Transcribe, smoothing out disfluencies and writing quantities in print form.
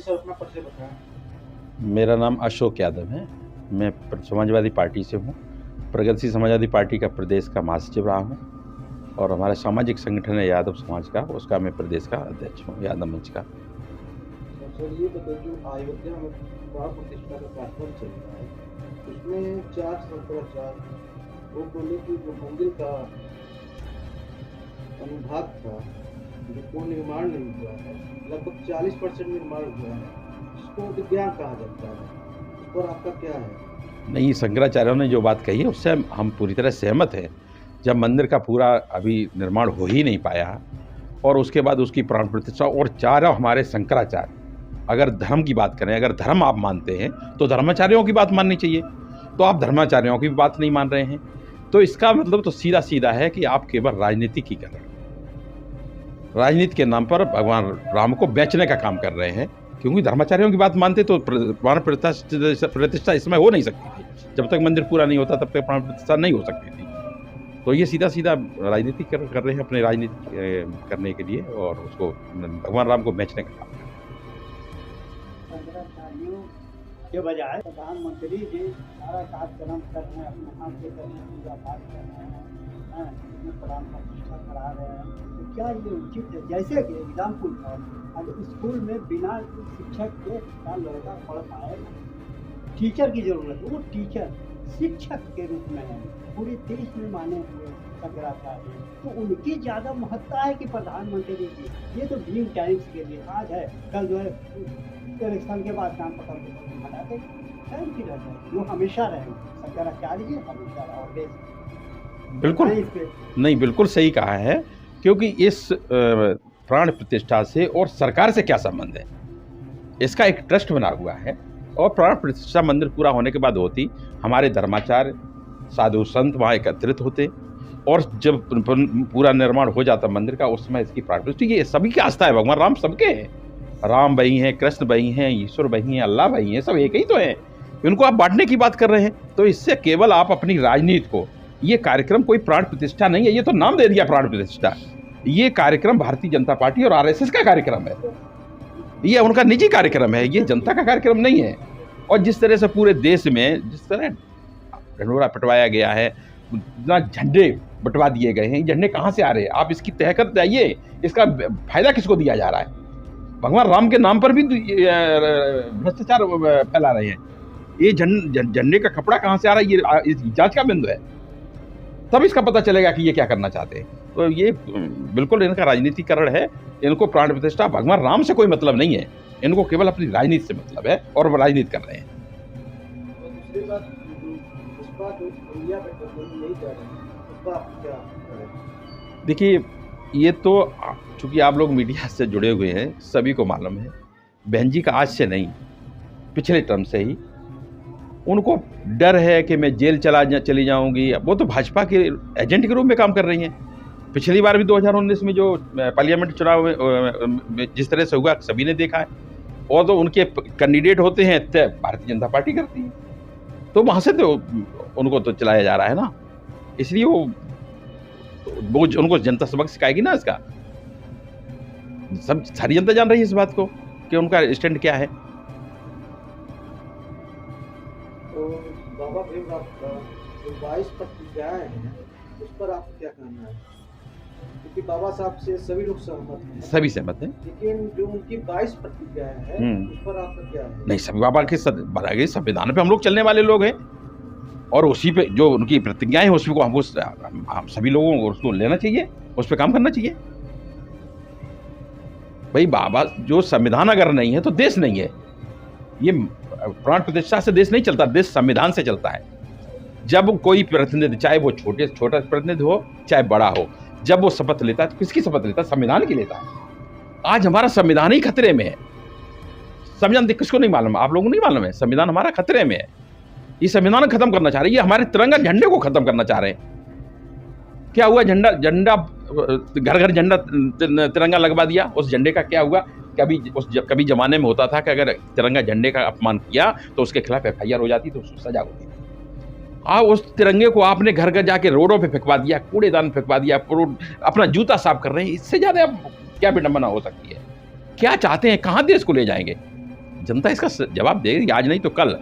Sir अपना परिचय बताएं। मेरा नाम अशोक यादव है। मैं समाजवादी पार्टी से हूँ। प्रगतिशील समाजवादी पार्टी का प्रदेश का महासचिव रहा हूँ और हमारा सामाजिक संगठन है यादव समाज का, उसका मैं प्रदेश का अध्यक्ष हूँ, यादव मंच का। सर ये बताइए, जो अयोध्या में प्राण प्रतिष्ठा का कार्यक्रम चल रहा है, उसमें 4 शंकराचार्य वो बोले कि जो मंदिर का अनुभाग था जो पूर्ण निर्माण नहीं हुआ है, लगभग 40% निर्माण हुआ है, इसको विज्ञान कहा जाता है। इस पर आपका क्या है? नहीं, शंकराचार्यों ने जो बात कही है उससे हम पूरी तरह सहमत हैं। जब मंदिर का पूरा अभी निर्माण हो ही नहीं पाया और उसके बाद उसकी प्राण प्रतिष्ठा, और चारों हमारे शंकराचार्य, अगर धर्म की बात करें, अगर धर्म आप मानते हैं तो धर्माचार्यों की बात माननी चाहिए, तो आप धर्माचार्यों की भी बात नहीं मान रहे हैं। तो इसका मतलब तो सीधा सीधा है कि आप केवल राजनीति की कर रहे हैं, राजनीति के नाम पर भगवान राम को बेचने का काम कर रहे हैं। क्योंकि धर्माचार्यों की बात मानते तो प्राण प्रतिष्ठा इसमें हो नहीं सकती थी। जब तक मंदिर पूरा नहीं होता तब तक प्राण प्रतिष्ठा नहीं हो सकती थी। तो ये सीधा सीधा राजनीति कर रहे हैं, अपने राजनीति करने के लिए, और उसको भगवान राम को बेचने का काम। शंकराचार्यों के बजाय प्रधानमंत्री जी सारा कार्यक्रम कर रहे हैं, अपने हाथ से कर रहे हैं, पूजा पाठ कर रहे हैं, प्राण प्रतिष्ठा करा रहे हैं। तो क्या ये उचित है? जैसे कि एग्जाम्पल पर अगर स्कूल में बिना शिक्षक के क्या लड़का पढ़ पाएगा? टीचर की जरूरत है, वो टीचर शिक्षक के रूप में है, पूरे देश में माने हुए शंकराचार्य, तो उनकी ज़्यादा महत्ता है कि प्रधानमंत्री जी। ये तो भीम टाइम्स के लिए आज है, कल जो है इलेक्शन के बाद नाम पकड़ के हटा देंगे, टाइम की रहता है, वो हमेशा रहेंगे। शंकराचार्य जी हमेशा रहे। बिल्कुल नहीं, बिल्कुल सही कहा है। क्योंकि इस प्राण प्रतिष्ठा से और सरकार से क्या संबंध है? इसका एक ट्रस्ट बना हुआ है और प्राण प्रतिष्ठा मंदिर पूरा होने के बाद होती, हमारे धर्माचार्य साधु संत वहाँ एकत्रित होते और जब पूरा निर्माण हो जाता मंदिर का, उस समय इसकी प्राण प्रतिष्ठा। ये सभी की आस्था है, भगवान राम सबके हैं, राम भाई हैं, कृष्ण भाई हैं, ईश्वर भाई हैं, अल्लाह भाई हैं, सब एक ही तो हैं। इनको आप बांटने की बात कर रहे हैं, तो इससे केवल आप अपनी राजनीति को, ये कार्यक्रम कोई प्राण प्रतिष्ठा नहीं है, ये तो नाम दे दिया प्राण प्रतिष्ठा। ये कार्यक्रम भारतीय जनता पार्टी और आरएसएस का कार्यक्रम है, ये उनका निजी कार्यक्रम है, ये जनता का कार्यक्रम नहीं है। और जिस तरह से पूरे देश में जिस तरह ढंढोरा पिटवाया गया है, इतना झंडे बंटवा दिए गए हैं, झंडे कहाँ से आ रहे हैं? आप इसकी तह कर जाइए, इसका फायदा किसको दिया जा रहा है? भगवान राम के नाम पर भी भ्रष्टाचार फैला रहे हैं। ये झंडे का कपड़ा कहाँ से आ रहा है, ये जांच का बिंदु है, तब इसका पता चलेगा कि ये क्या करना चाहते हैं। तो ये बिल्कुल इनका राजनीतिकरण है। इनको प्राण प्रतिष्ठा भगवान राम से कोई मतलब नहीं है, इनको केवल अपनी राजनीति से मतलब है और वो राजनीति कर रहे हैं। और दूसरी बात, इस बात इंडिया में नहीं जा रही है, उस पर आप क्या करें? देखिए, ये तो चूँकि आप लोग मीडिया से जुड़े हुए हैं, सभी को मालूम है, बहन जी का आज से नहीं, पिछले टर्म से ही उनको डर है कि मैं जेल चली जाऊंगी। वो तो भाजपा के एजेंट के रूप में काम कर रही हैं। पिछली बार भी 2019 में जो पार्लियामेंट चुनाव में जिस तरह से हुआ सभी ने देखा है, और तो उनके कैंडिडेट होते हैं तय भारतीय जनता पार्टी करती है, तो वहाँ से तो उनको तो चलाया जा रहा है ना, इसलिए वो उनको जनता सबक सिखाएगी ना। इसका सब सारी जनता जान रही है इस बात को कि उनका स्टैंड क्या है। तो बाबा भीमराव का जो 22 प्रतिज्ञाएं हैं, उस पर आप क्या कहना है? क्योंकि बाबा साहब से सभी लोग सहमत हैं, सभी सहमत हैं, लेकिन जो उनकी 22 प्रतिज्ञाएं हैं, उस पर आपका क्या है? नहीं, सभी बाबा के संविधान पे हम लोग चलने वाले लोग हैं और उसी पे जो उनकी प्रतिज्ञाएं हैं उसी को हम सभी लोगों को उसको लेना चाहिए, उस पर काम करना चाहिए। भाई बाबा, जो संविधान अगर नहीं है तो देश नहीं है। ये प्राण प्रतिष्ठा से देश नहीं चलता, देश संविधान से चलता है। जब कोई प्रतिनिधि, चाहे वो छोटा प्रतिनिधि हो चाहे बड़ा हो, जब वो शपथ लेता है तो किसकी शपथ लेता है? संविधान की लेता है। आज हमारा संविधान ही खतरे में है। संविधान किसको नहीं मालूम? आप लोगों को नहीं मालूम है? संविधान हमारा खतरे में है। ये संविधान खत्म करना चाह रहे हैं, ये हमारे तिरंगा झंडे को खत्म करना चाह रहे हैं। क्या हुआ? झंडा घर घर झंडा तिरंगा लगवा दिया। उस झंडे का क्या हुआ? कभी जमाने में होता था कि अगर तिरंगा झंडे का अपमान किया तो उसके खिलाफ एफआईआर हो जाती, तो उसको सजा होती थी। उस तिरंगे को आपने घर घर जाके रोडों पे फेंकवा दिया, कूड़ेदान फेंकवा दिया, अपना जूता साफ कर रहे हैं। इससे ज्यादा क्या विडंबना हो सकती है? क्या चाहते हैं? कहाँ देश को ले जाएंगे? जनता इसका जवाब देगी, आज नहीं तो कल।